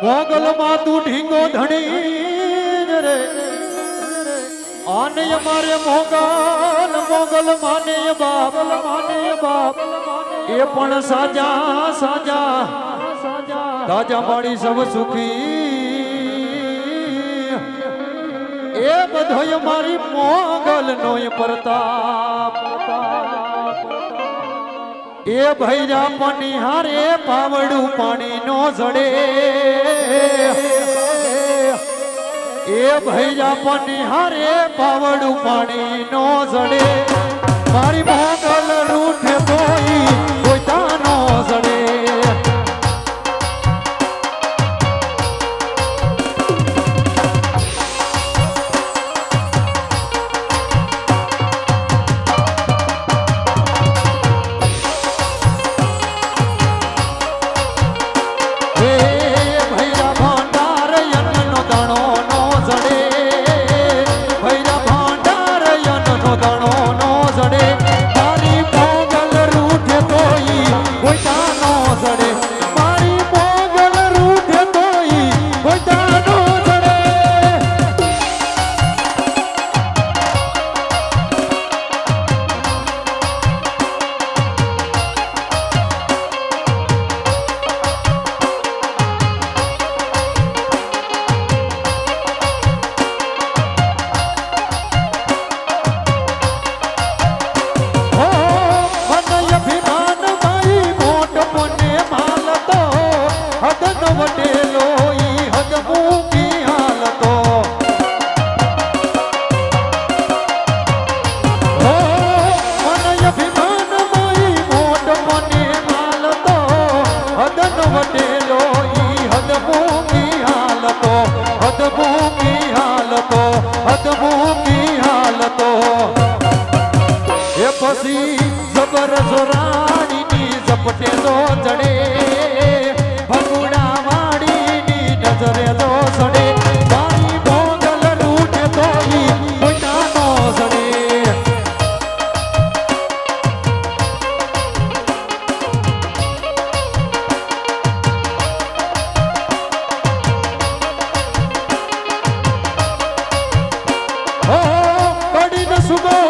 મોગલ માં તું ઢીંગો ધણી રે આને મારે મોગલ મોગલ માને બાપ એ પણ સાજા સાજા તાજા માડી સૌ સુખી એ બધોય મારી મોગલ નોય પ્રતાપ એ ભૈરા પનિહારે પાવડું પાણી નો જડે એ ભૈરા પનિહારે પાવડું પાણી નો જડે મારી મોગલ રૂઠે તોય કોઈ તાનો જડે જબર જોરાણી ની ઝપટે જો જડે ભગુડા વાડી ની નજરે જો સડે મારી મોગલ રૂઠે તોઈ કોઈના નો સડે ઓ બડીને સુગો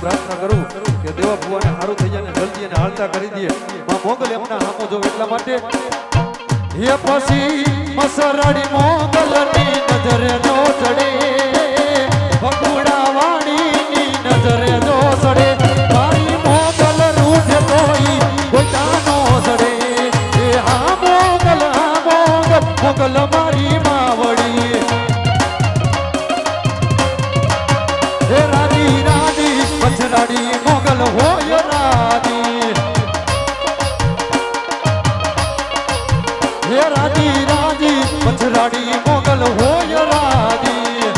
પ્રાર્થના કરું કે દેવા ભુવાને સારું થઈ જાય ને જલ્દી એને હાલતા કરી દે માં મોગલ એમના હામો જો એટલા માટે હે પછી મસરાડી મોગલની નજરે નો ચડે ભગુડા વાણીની નજરે નો ચડે મારી મોગલ રૂઠે તોઈ કોઈ નો ચડે એ હા મોગલ મોગલ મારી માવડી હે રાજી રાજી પછરાડી મોગલ હોય રાજી હે રાજી રાજી પછરાડી મોગલ હોય રાજી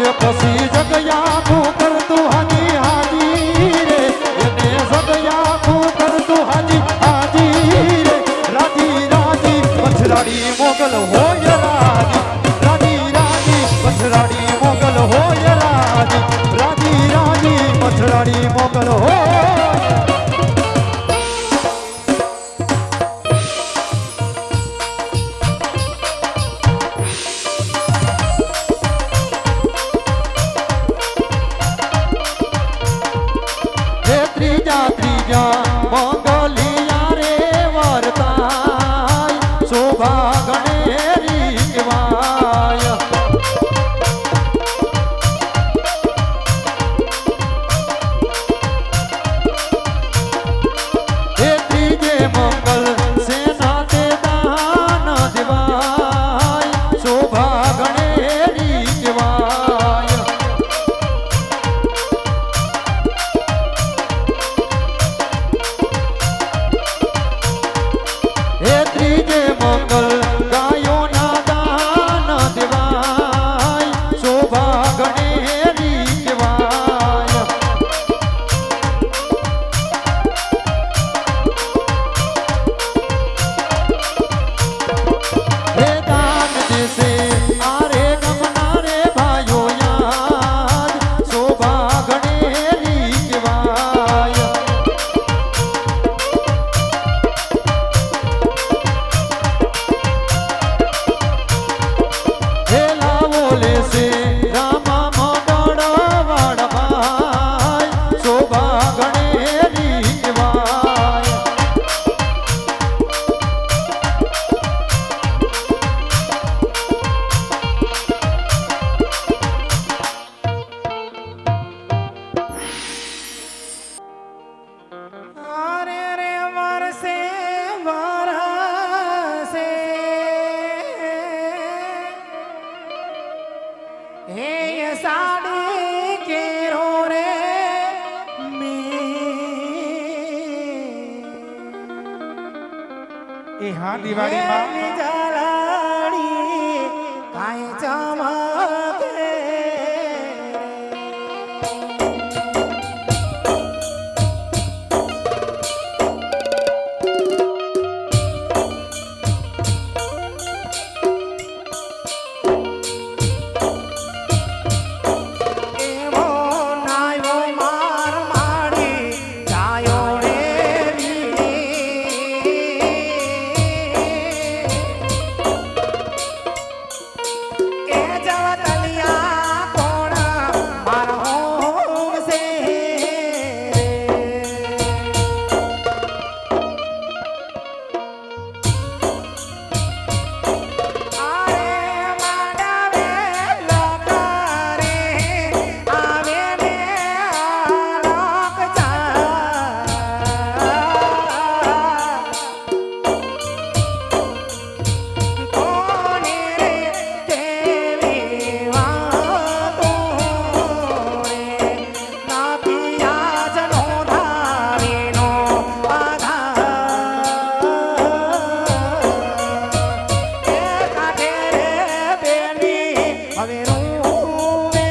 એ પછી જગયાખું કરતું હાજી હાજી રે એને જગયાખું કરતું હાજી હાજી રે રાજી રાજી પછરાડી મોગલ હોય રાજી પછરાડી મોગલ હોય રાજી રાજી રાજી પછરાડી મોગલ હોય ત્રીજા ત્રીજા મોગલિયા રે વર્તાય શોભા ગણેરી કહેવાય અરે રે વરસે વરસે હે સાડી કેરો રે એ હા દિવાળીમાં જલાડી કાંઈ ચમકે એવો નાયો માર માડી જાયો રે એ જવતલિયા કોણ માર હોમ સે આરે માંડવે લોકરે આવે ને લોક કોને રે કેવી વાતો રે નાથી આજનો ધારીનો આધાર એ કાઢે રે બેની હવે રૂવે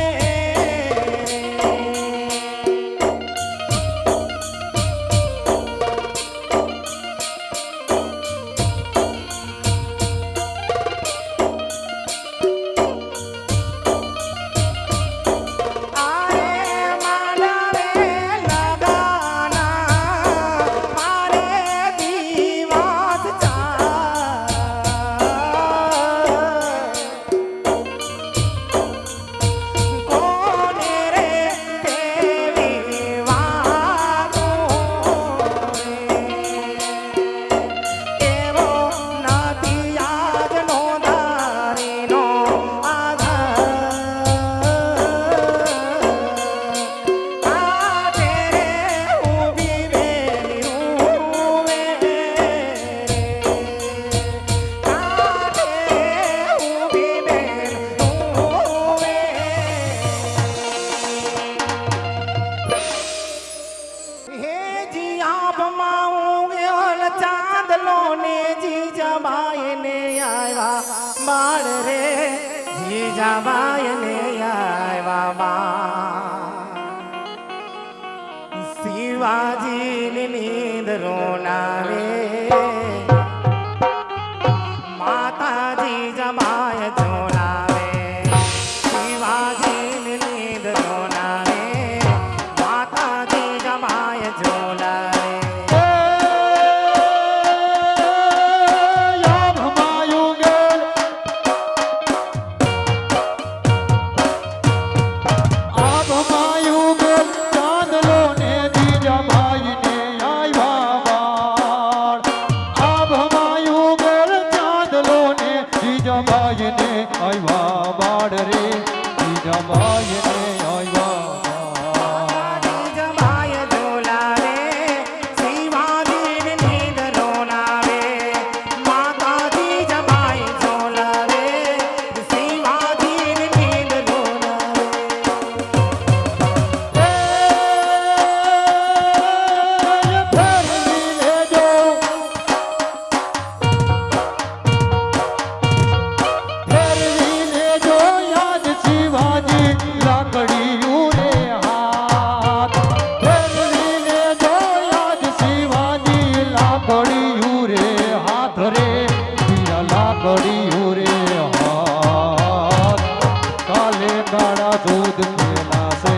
આરે માંડવે લગાના મારે દીવાસ કોને રે કેવી વાતો રે એવો નથી આજનો ધારીનો આધાર કાઢે રે ઊભી બેની રૂવે કાઢે ઊભી બેન રૂવે હે જી આભમાં ઊંઘ્યોલ ચાંદલો ને જીજાબાઈ ને આવ્યા બાળ રે જીજાબાઈ ને આવ્યા બાળ શિવાજીની નીંદ રોનાવે માતાજી જમાય જોનાવે શિવાજીની નીંદ રોનાવે માતાજી જમાય જોનાવે માતાજી જમાય જોલાવે શિવાજીની નીંદ રોનાવે માતાજી જમાય જોલાવે શિવાજીની નીંદ રોનાવે દૂધ પેલા છે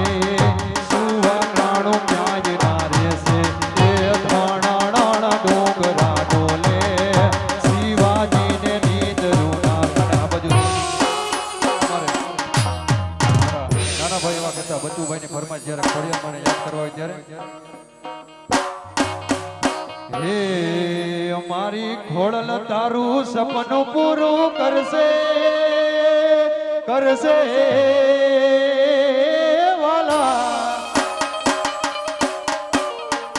સુવર્ણાણું પ્યાજ ના રેસે એ ધણાણા ડોંગરા ડોલે શિવાજીને નીંદ રૂના આ બધું અમારે નાના ભાઈ એવા કહેતા બચુભાઈ ની ફરમાઈશ જ્યારે ખોડિયાર મને યાદ કરવા હોય ત્યારે હે અમારી ખોડલ તારું સપનું પૂરું કરશે કરશે વાલા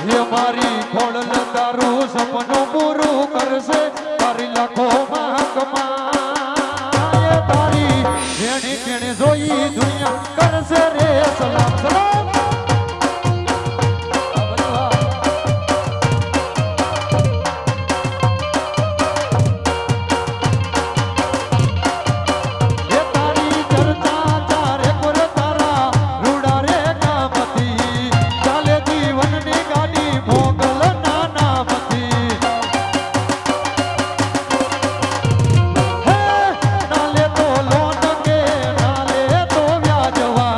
એ મારી ખોડલ તારું સપનું પૂરું કરશે તારી લાખો મહાકમાય તારી જેણી કેણે જોઈ દુનિયા કરશે રે સલામ સલામ એ તારી ચર્ચા ચારે કોર તારા રૂડા રે કામથી ચાલે જીવનની ગાડી મોગલ નાનામથી હે નાલે તો લોન કે નાલે તો વ્યાજવા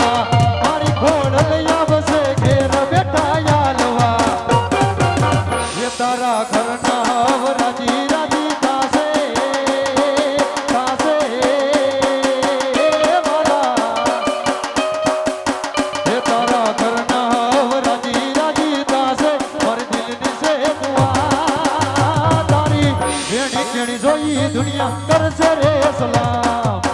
મારી ખોડલ આવશે ઘેર બેઠા યાલવા એ તારા ઘરના રાજી રાજી થાશે થાશે એ તારા ઘરના રાજી રાજી થાશે મારી દિલની છે દુઆ તારી વેણી કેણી જોઈ દુનિયા કરશે રે સલામ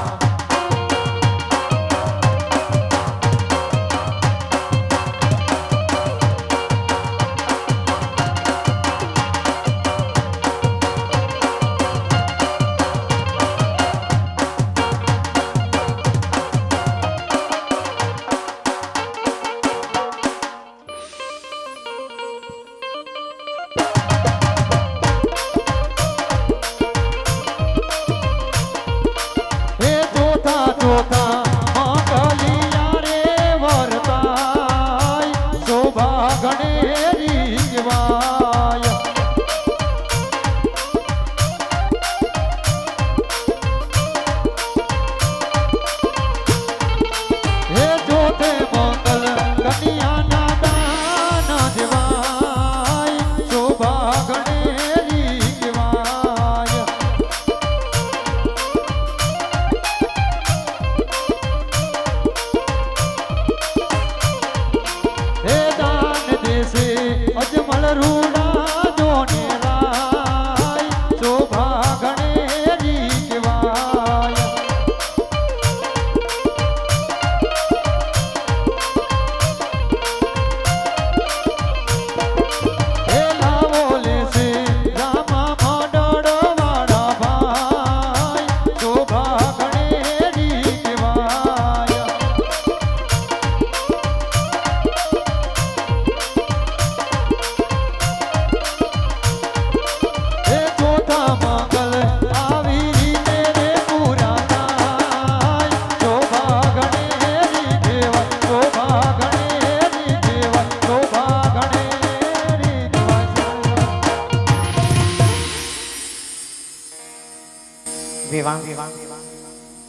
હે જોતા જોતા મંગલિયા રે વરતાય શોભા ગણેરી જવાય હે જોતે મંગલ કન્યાના દાન જવાય શોભા ગણેરી જવાય હે દાન દેશે અજમલ રૂડા જોને રાય શોભા ગણેરી કહેવાય હે લાવો લેશે રામા મોડડો વાળા ભાઈ શોભા ગણેરી કહેવાય હે ચોથા મંગલ આવી રીતે રે પૂરા થાય શોભા ગણેરી કહેવાય શોભા ગણેરી કહેવાય શોભા ગણેરી કહેવાય વિવાહ